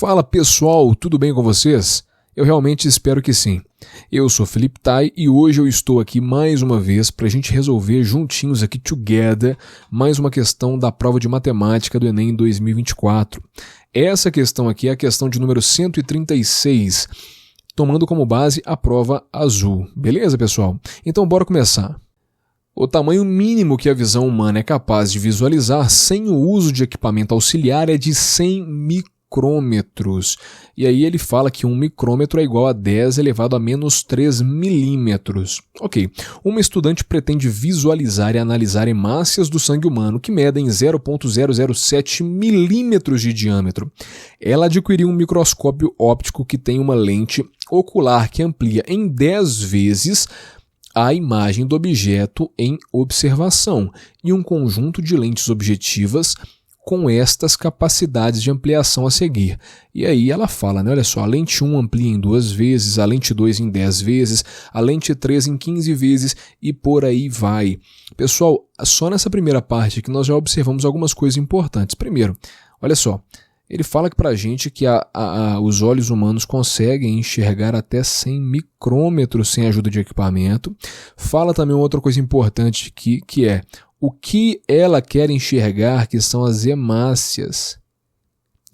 Fala pessoal, tudo bem com vocês? Eu realmente espero que sim. Eu sou Felipe Tai e hoje eu estou aqui mais uma vez para a gente resolver juntinhos aqui together mais uma questão da prova de matemática do Enem 2024. Essa questão aqui é a questão de número 136, tomando como base a prova azul. Beleza, pessoal? Então bora começar. O tamanho mínimo que a visão humana é capaz de visualizar sem o uso de equipamento auxiliar é de 100 micrômetros. E aí ele fala que 1 micrômetro é igual a 10 elevado a menos 3 milímetros. Ok, uma estudante pretende visualizar e analisar hemácias do sangue humano que medem 0,007 milímetros de diâmetro. Ela adquiriu um microscópio óptico que tem uma lente ocular que amplia em 10 vezes a imagem do objeto em observação e um conjunto de lentes objetivas com estas capacidades de ampliação a seguir. E aí ela fala, né? Olha só, a lente 1 amplia em 2 vezes, a lente 2 em 10 vezes, a lente 3 em 15 vezes e por aí vai. Pessoal, só nessa primeira parte aqui nós já observamos algumas coisas importantes. Primeiro, olha só, ele fala que para a gente que os olhos humanos conseguem enxergar até 100 micrômetros sem ajuda de equipamento. Fala também uma outra coisa importante aqui, que é o que ela quer enxergar, que são as hemácias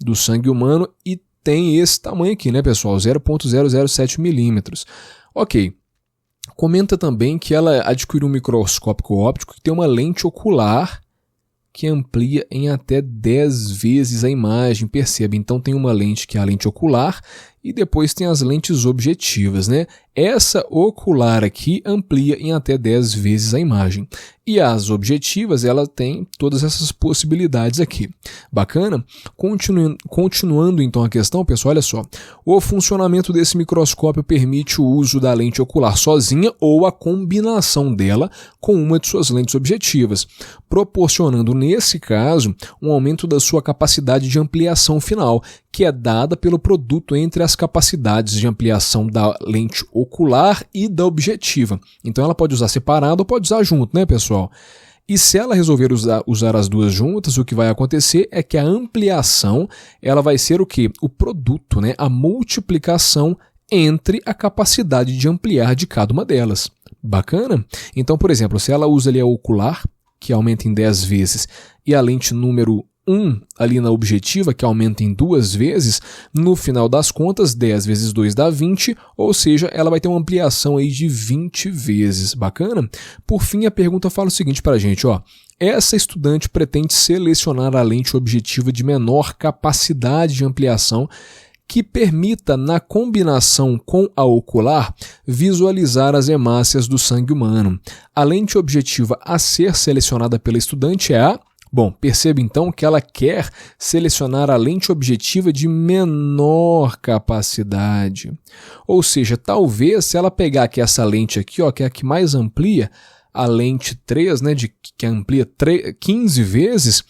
do sangue humano, e tem esse tamanho aqui, né, pessoal? 0,007 milímetros. Ok. Comenta também que ela adquiriu um microscópio óptico que tem uma lente ocular que amplia em até 10 vezes a imagem, perceba. Então tem uma lente que é a lente ocular e depois tem as lentes objetivas, né? Essa ocular aqui amplia em até 10 vezes a imagem. E as objetivas, ela tem todas essas possibilidades aqui. Bacana? Continuando então a questão, pessoal, olha só. O funcionamento desse microscópio permite o uso da lente ocular sozinha ou a combinação dela com uma de suas lentes objetivas, proporcionando, nesse caso, um aumento da sua capacidade de ampliação final, que é dada pelo produto entre as capacidades de ampliação da lente ocular e da objetiva. Então ela pode usar separado ou pode usar junto, né, pessoal? E se ela resolver usar as duas juntas, o que vai acontecer é que a ampliação ela vai ser o quê? O produto, né? A multiplicação entre a capacidade de ampliar de cada uma delas. Bacana? Então, por exemplo, se ela usa ali a ocular, que aumenta em 10 vezes, e a lente número 1 ali na objetiva, que aumenta em 2 vezes, no final das contas, 10 vezes 2 dá 20, ou seja, ela vai ter uma ampliação aí de 20 vezes. Bacana? Por fim, a pergunta fala o seguinte para a gente, ó. Essa estudante pretende selecionar a lente objetiva de menor capacidade de ampliação que permita, na combinação com a ocular, visualizar as hemácias do sangue humano. A lente objetiva a ser selecionada pela estudante é a... Bom, perceba então que ela quer selecionar a lente objetiva de menor capacidade. Ou seja, talvez se ela pegar aqui essa lente aqui, ó, que é a que mais amplia, a lente 3, né, que amplia 15 vezes,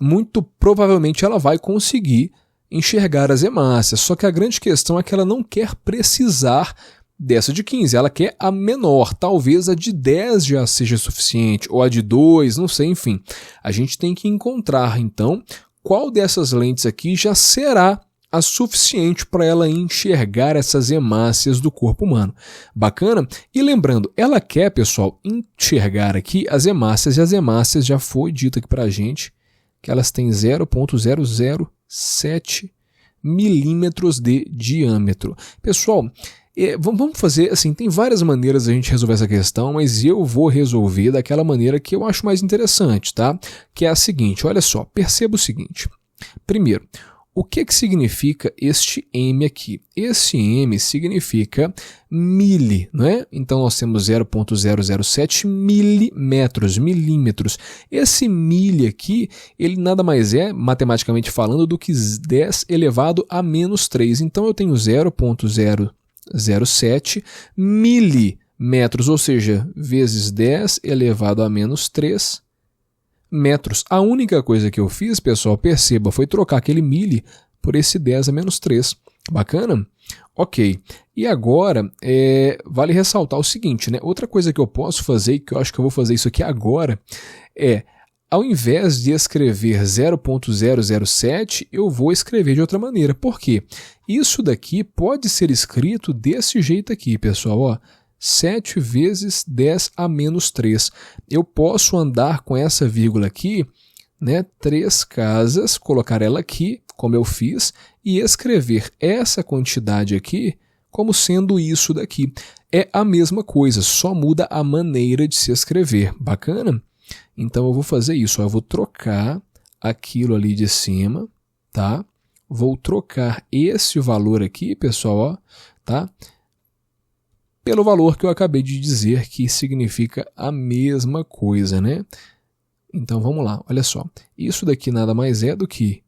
muito provavelmente ela vai conseguir enxergar as hemácias. Só que a grande questão é que ela não quer precisar dessa de 15, ela quer a menor, talvez a de 10 já seja suficiente, ou a de 2, não sei, enfim. A gente tem que encontrar, então, qual dessas lentes aqui já será a suficiente para ela enxergar essas hemácias do corpo humano. Bacana? E lembrando, ela quer, pessoal, enxergar aqui as hemácias, e as hemácias já foi dito aqui para a gente que elas têm 0,007 milímetros de diâmetro. Pessoal, vamos fazer assim, tem várias maneiras de a gente resolver essa questão, mas eu vou resolver daquela maneira que eu acho mais interessante, tá? Que é a seguinte, olha só, perceba o seguinte. Primeiro, o que significa este M aqui? Esse M significa mili, não é? Então nós temos 0,007 milímetros. Esse mili aqui, ele nada mais é, matematicamente falando, do que 10 elevado a menos 3. Então eu tenho 0,07 milímetros, ou seja, vezes 10 elevado a menos 3 metros. A única coisa que eu fiz, pessoal, perceba, foi trocar aquele mili por esse 10 a menos 3. Bacana? Ok. E agora, vale ressaltar o seguinte, né? Outra coisa que eu posso fazer, e que eu acho que eu vou fazer isso aqui agora, é ao invés de escrever 0.007, eu vou escrever de outra maneira. Por quê? Isso daqui pode ser escrito desse jeito aqui, pessoal. Ó, 7 vezes 10 a menos 3. Eu posso andar com essa vírgula aqui, né, 3 casas, colocar ela aqui, como eu fiz, e escrever essa quantidade aqui como sendo isso daqui. É a mesma coisa, só muda a maneira de se escrever. Bacana? Então eu vou fazer isso, ó, eu vou trocar aquilo ali de cima, tá? Vou trocar esse valor aqui, pessoal, ó, tá? Pelo valor que eu acabei de dizer, que significa a mesma coisa, né? Então vamos lá, olha só. Isso daqui nada mais é do que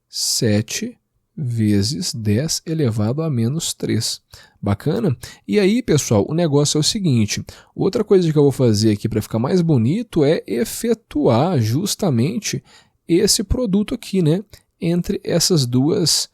7 vezes 10 elevado a menos 3. Bacana? E aí, pessoal, o negócio é o seguinte. Outra coisa que eu vou fazer aqui para ficar mais bonito é efetuar justamente esse produto aqui, né? Entre essas duas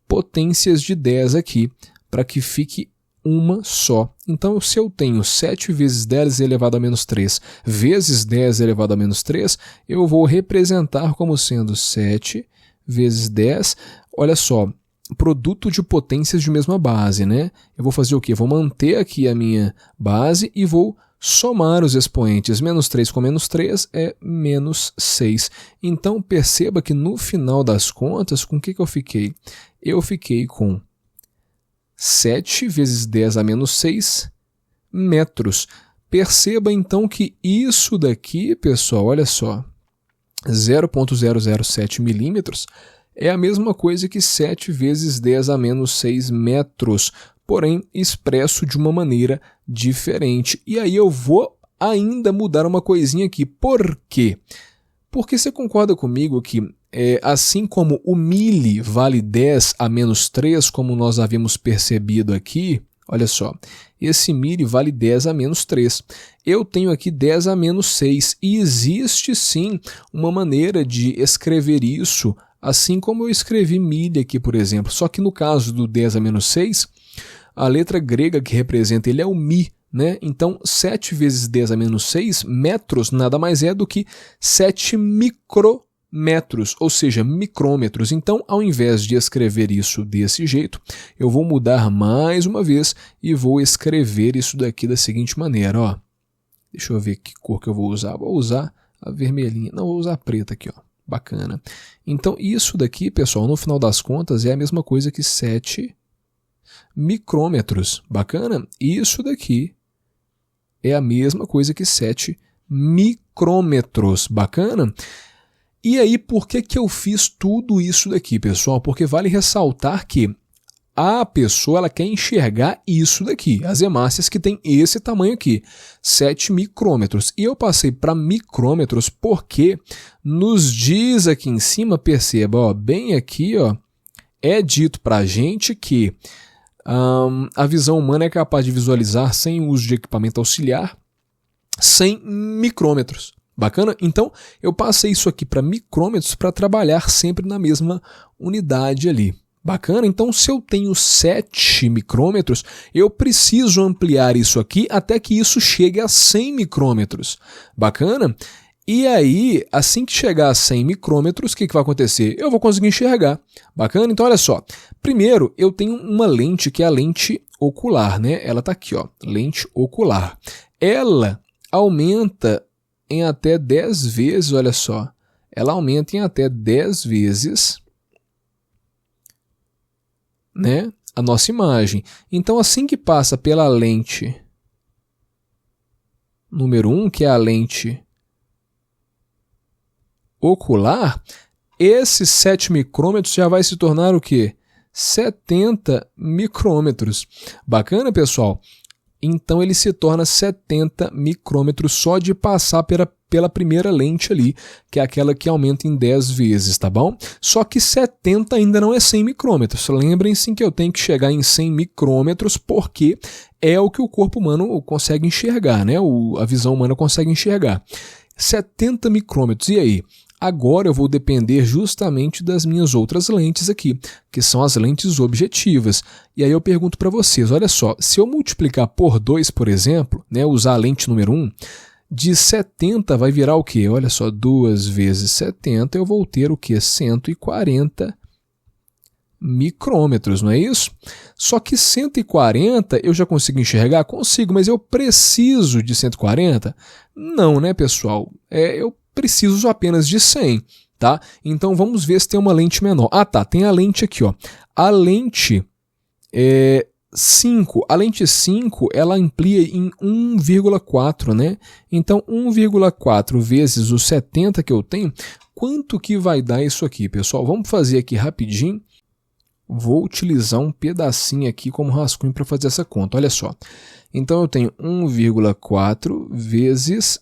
potências de 10 aqui, para que fique uma só. Então, se eu tenho 7 vezes 10 elevado a menos 3 vezes 10 elevado a menos 3, eu vou representar como sendo 7 vezes 10, olha só, produto de potências de mesma base, né? Eu vou fazer o quê? Vou manter aqui a minha base e vou somar os expoentes. Menos 3 com menos 3 é menos 6. Então, perceba que no final das contas, com o que eu fiquei? Eu fiquei com 7 vezes 10 a menos 6 metros. Perceba então que isso daqui, pessoal, olha só, 0.007 milímetros é a mesma coisa que 7 vezes 10 a menos 6 metros, porém expresso de uma maneira diferente. E aí eu vou ainda mudar uma coisinha aqui. Por quê? Porque você concorda comigo que assim como o mili vale 10 a menos 3, como nós havíamos percebido aqui, olha só, esse mili vale 10 a menos 3. Eu tenho aqui 10 a menos 6 e existe sim uma maneira de escrever isso assim como eu escrevi mili aqui, por exemplo. Só que no caso do 10 a menos 6, a letra grega que representa ele é o mi, né? Então 7 vezes 10 a menos 6 metros nada mais é do que 7 micrometros, ou seja, micrômetros. Então, ao invés de escrever isso desse jeito, eu vou mudar mais uma vez e vou escrever isso daqui da seguinte maneira, ó. Deixa eu ver que cor que eu vou usar. Vou usar a vermelhinha. Não, vou usar a preta aqui, ó. Bacana. Então, isso daqui, pessoal, no final das contas, é a mesma coisa que 7 micrômetros. Bacana? Isso daqui é a mesma coisa que 7 micrômetros. Bacana? E aí, por que eu fiz tudo isso daqui, pessoal? Porque vale ressaltar que a pessoa ela quer enxergar isso daqui, as hemácias que tem esse tamanho aqui, 7 micrômetros. E eu passei para micrômetros porque nos diz aqui em cima, perceba, ó, bem aqui, ó, é dito para a gente que a visão humana é capaz de visualizar sem o uso de equipamento auxiliar 100 micrômetros. Bacana? Então, eu passei isso aqui para micrômetros para trabalhar sempre na mesma unidade ali. Bacana? Então, se eu tenho 7 micrômetros, eu preciso ampliar isso aqui até que isso chegue a 100 micrômetros. Bacana? E aí, assim que chegar a 100 micrômetros, o que vai acontecer? Eu vou conseguir enxergar. Bacana? Então, olha só. Primeiro, eu tenho uma lente que é a lente ocular, né? Ela está aqui, ó, lente ocular. Ela aumenta em até 10 vezes, olha só. Ela aumenta em até 10 vezes, né, a nossa imagem. Então, assim que passa pela lente número 1, que é a lente ocular, esses 7 micrômetros já vai se tornar o quê? 70 micrômetros. Bacana, pessoal? Então, ele se torna 70 micrômetros só de passar pela primeira lente ali, que é aquela que aumenta em 10 vezes, tá bom? Só que 70 ainda não é 100 micrômetros. Lembrem-se que eu tenho que chegar em 100 micrômetros porque é o que o corpo humano consegue enxergar, né? A visão humana consegue enxergar. 70 micrômetros, e aí? Agora eu vou depender justamente das minhas outras lentes aqui, que são as lentes objetivas. E aí eu pergunto para vocês, olha só, se eu multiplicar por 2, por exemplo, né, usar a lente número 1, de 70 vai virar o quê? Olha só, 2 vezes 70 eu vou ter o quê? 140 micrômetros, não é isso? Só que 140 eu já consigo enxergar? Consigo, mas eu preciso de 140? Não, né, pessoal? Eu preciso apenas de 100, tá? Então vamos ver se tem uma lente menor. Ah, tá, tem a lente aqui, ó. A lente 5. A lente 5, ela amplia em 1,4, né? Então 1,4 vezes os 70 que eu tenho, quanto que vai dar isso aqui, pessoal? Vamos fazer aqui rapidinho. Vou utilizar um pedacinho aqui como rascunho para fazer essa conta. Olha só. Então eu tenho 1,4 vezes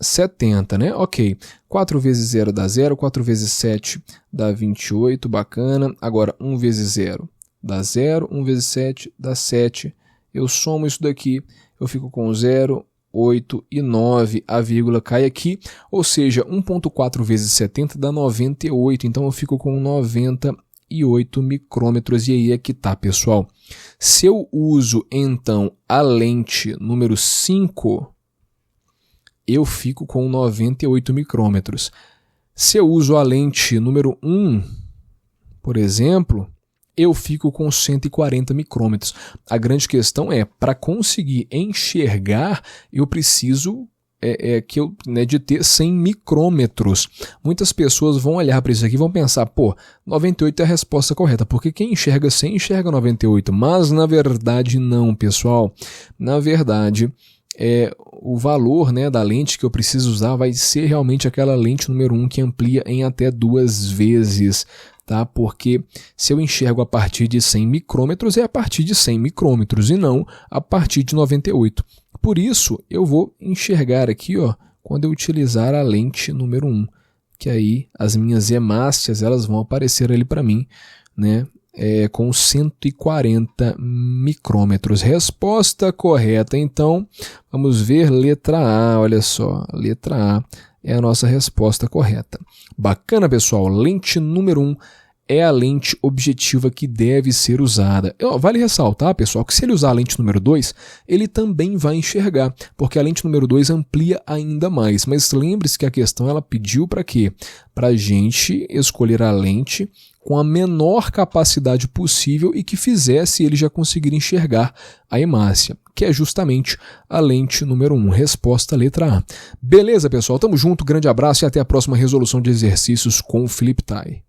70, né? Ok. 4 vezes 0 dá 0, 4 vezes 7 dá 28, bacana. Agora 1 vezes 0 dá 0, 1 vezes 7 dá 7. Eu somo isso daqui, eu fico com 0, 8 e 9, a vírgula cai aqui, ou seja, 1,4 vezes 70 dá 98, então eu fico com 98 micrômetros, e aí é que tá, pessoal. Se eu uso, então, a lente número 5, eu fico com 98 micrômetros. Se eu uso a lente número 1, por exemplo, eu fico com 140 micrômetros. A grande questão é, para conseguir enxergar, eu preciso de ter 100 micrômetros. Muitas pessoas vão olhar para isso aqui e vão pensar, pô, 98 é a resposta correta, porque quem enxerga 100 enxerga 98, mas na verdade não, pessoal. Na verdade, o valor, né, da lente que eu preciso usar vai ser realmente aquela lente número 1 que amplia em até 2 vezes, tá? Porque se eu enxergo a partir de 100 micrômetros, é a partir de 100 micrômetros e não a partir de 98. Por isso, eu vou enxergar aqui, ó, quando eu utilizar a lente número 1, que aí as minhas hemácias elas vão aparecer ali para mim, né, com 140 micrômetros. Resposta correta, então, vamos ver letra A, olha só, letra A é a nossa resposta correta. Bacana, pessoal, lente número 1 é a lente objetiva que deve ser usada. Vale ressaltar, pessoal, que se ele usar a lente número 2, ele também vai enxergar, porque a lente número 2 amplia ainda mais. Mas lembre-se que a questão ela pediu para quê? Para a gente escolher a lente com a menor capacidade possível e que fizesse ele já conseguir enxergar a hemácia, que é justamente a lente número 1. Resposta letra A. Beleza, pessoal? Tamo junto, grande abraço e até a próxima resolução de exercícios com o Felipe Tai.